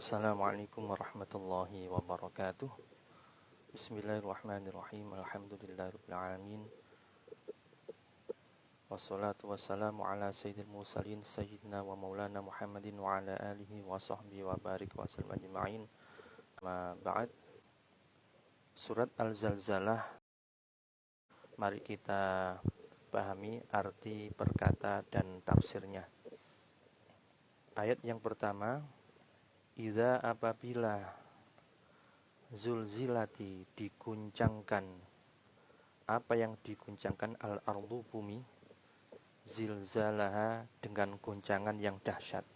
Assalamualaikum warahmatullahi wabarakatuh. Bismillahirrahmanirrahim. Alhamdulillahirrahmanirrahim. Wassalatu wassalamu ala sayyidil mursalin sayyidina wa maulana Muhammadin wa ala alihi wa sahbihi wa barik wa sallam ajma'in. Ma ba'd. Surat Al-Zalzalah. Mari kita pahami arti perkata dan tafsirnya. Ayat yang pertama, idza apabila zulzilati diguncangkan. Apa yang diguncangkan? Al-ardu bumi, zilzalaha dengan guncangan yang dahsyat.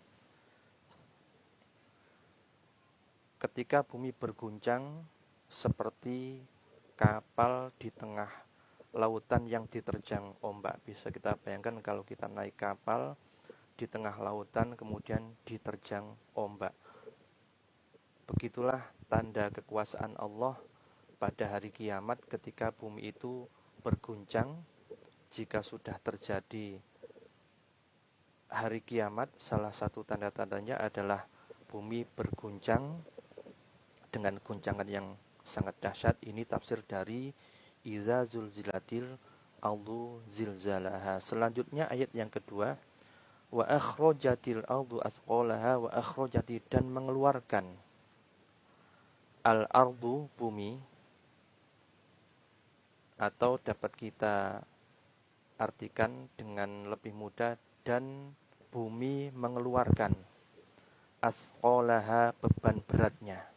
Ketika bumi berguncang seperti kapal di tengah lautan yang diterjang ombak. Bisa kita bayangkan kalau kita naik kapal di tengah lautan kemudian diterjang ombak. Begitulah tanda kekuasaan Allah pada hari kiamat ketika bumi itu berguncang. Jika sudah terjadi hari kiamat, salah satu tanda-tandanya adalah bumi berguncang dengan guncangan yang sangat dahsyat. Ini tafsir dari Idza zulzilatil ardu zilzalaha. Selanjutnya ayat yang kedua, wa akhrajatil ardu athqalaha wa akhrajati, dan mengeluarkan al-ardu bumi, atau dapat kita artikan dengan lebih mudah, dan bumi mengeluarkan athqalaha, beban beratnya.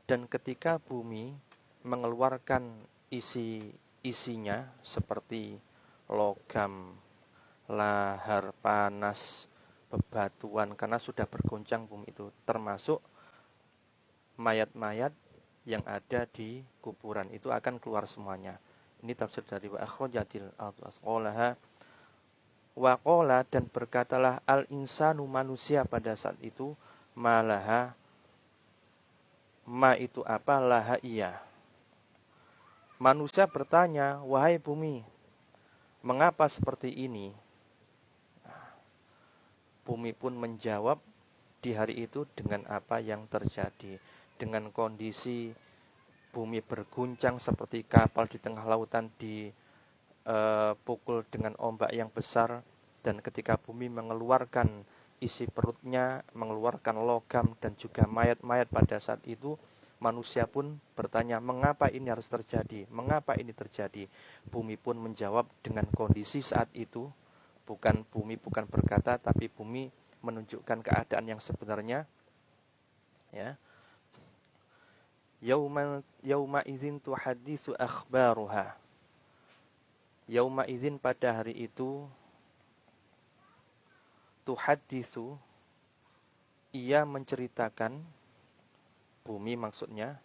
Dan ketika bumi mengeluarkan isinya seperti logam, lahar, panas, bebatuan, karena sudah berguncang bumi itu, termasuk mayat-mayat yang ada di kuburan, itu akan keluar semuanya. Ini tafsir dari wa akhrajatil ardu asqalaha wa qala, dan berkatalah al-insanu, manusia pada saat itu, malaha, ma itu apa, laha iya. Manusia bertanya, wahai bumi, mengapa seperti ini? Bumi pun menjawab di hari itu dengan apa yang terjadi. Dengan kondisi bumi berguncang seperti kapal di tengah lautan dipukul dengan ombak yang besar. Dan ketika bumi mengeluarkan isi perutnya, mengeluarkan logam dan juga mayat-mayat pada saat itu, manusia pun bertanya, mengapa ini harus terjadi? Mengapa ini terjadi? Bumi pun menjawab dengan kondisi saat itu. Bumi bukan berkata, tapi bumi menunjukkan keadaan yang sebenarnya. Ya. Yauma idzin tuhaddisu akhbaruha. Yauma idzin, pada hari itu, tuhaddisu, ia menceritakan, bumi maksudnya,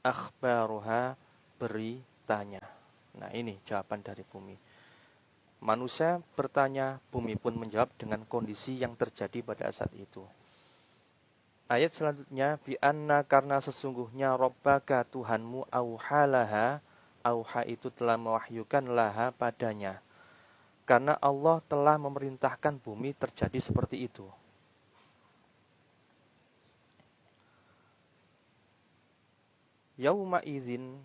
akhbaruha, beritanya. Nah, ini jawaban dari bumi. Manusia bertanya, bumi pun menjawab dengan kondisi yang terjadi pada saat itu. Ayat selanjutnya, bi'anna, karena sesungguhnya Rabbaka, Tuhanmu, auhalaha, auha itu telah mewahyukan laha padanya. Karena Allah telah memerintahkan bumi terjadi seperti itu. Yauma idzin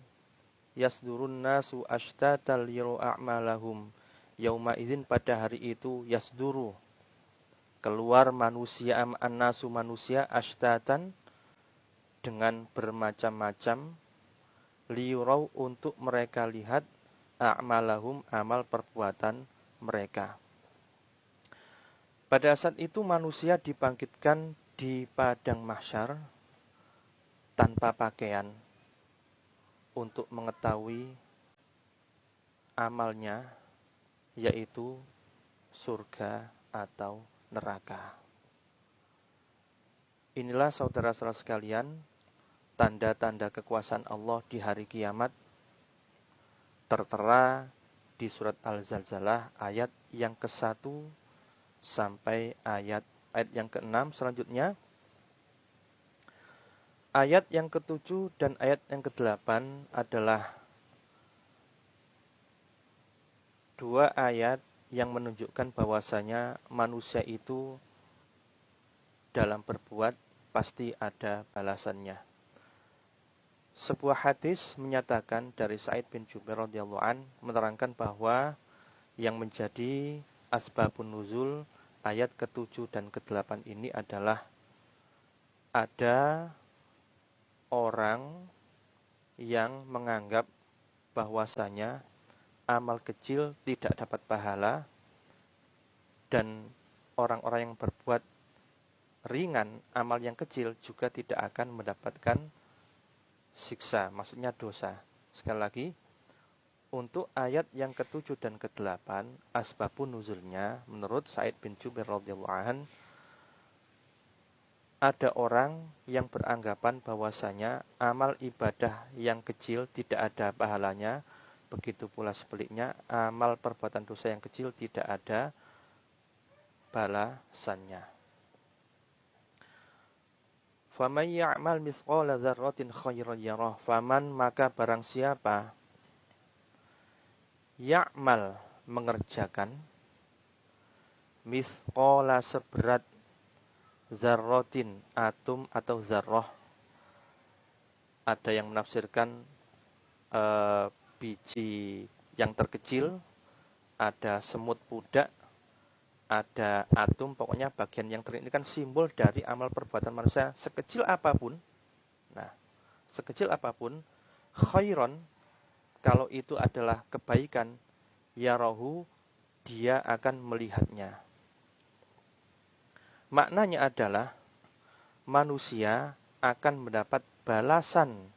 yasdurun nasu ashtatan liru a'malahum. Yauma idzin, pada hari itu, yasduru, keluar manusia, an-nasu, manusia, ashtatan, dengan bermacam-macam, liyurau, untuk mereka lihat, a'malahum, amal perbuatan mereka. Pada saat itu manusia dibangkitkan di padang mahsyar tanpa pakaian untuk mengetahui amalnya, yaitu surga atau neraka. Inilah saudara-saudara sekalian, tanda-tanda kekuasaan Allah di hari kiamat, tertera di surat Al-Zalzalah ayat yang ke-1 sampai ayat yang ke-6. Selanjutnya ayat yang ke-7 dan ayat yang ke-8 adalah dua ayat yang menunjukkan bahwasanya manusia itu dalam berbuat pasti ada balasannya. Sebuah hadis menyatakan dari Sa'id bin Jubair radhiyallahu an menerangkan bahwa yang menjadi asbabun nuzul ayat ke-7 dan ke-8 ini adalah ada orang yang menganggap bahwasanya amal kecil tidak dapat pahala dan orang-orang yang berbuat ringan amal yang kecil juga tidak akan mendapatkan siksa, maksudnya dosa. Sekali lagi, untuk ayat yang ke-7 dan ke-8, asbabun nuzulnya menurut Sa'id bin Jubair radhiyallahu an, ada orang yang beranggapan bahwasanya amal ibadah yang kecil tidak ada pahalanya, begitu pula sebaliknya amal perbuatan dosa yang kecil tidak ada balasannya. Faman ya'mal mithqala dzarratin khairan yarah. Faman maka barang siapa ya'mal mengerjakan mithqala seberat dzarratin atom atau zarrah. Ada yang menafsirkan biji yang terkecil, ada semut pudak, ada atom, pokoknya bagian yang ini kan simbol dari amal perbuatan manusia sekecil apapun. Nah, sekecil apapun, khairon, kalau itu adalah kebaikan, yarahu, dia akan melihatnya. Maknanya adalah manusia akan mendapat balasan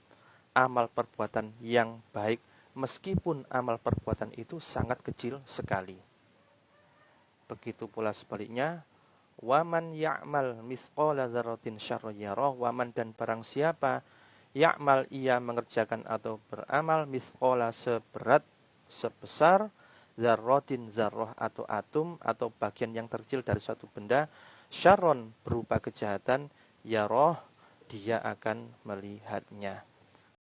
amal perbuatan yang baik meskipun amal perbuatan itu sangat kecil sekali. Begitu pula sebaliknya, waman ya'mal mithqala dzarratin syarran yarah. Waman dan barang siapa ya'mal ia mengerjakan atau beramal mithqala seberat sebesar dzarratin zarrah atau atom atau bagian yang terkecil dari suatu benda, syarron berupa kejahatan, yarah dia akan melihatnya.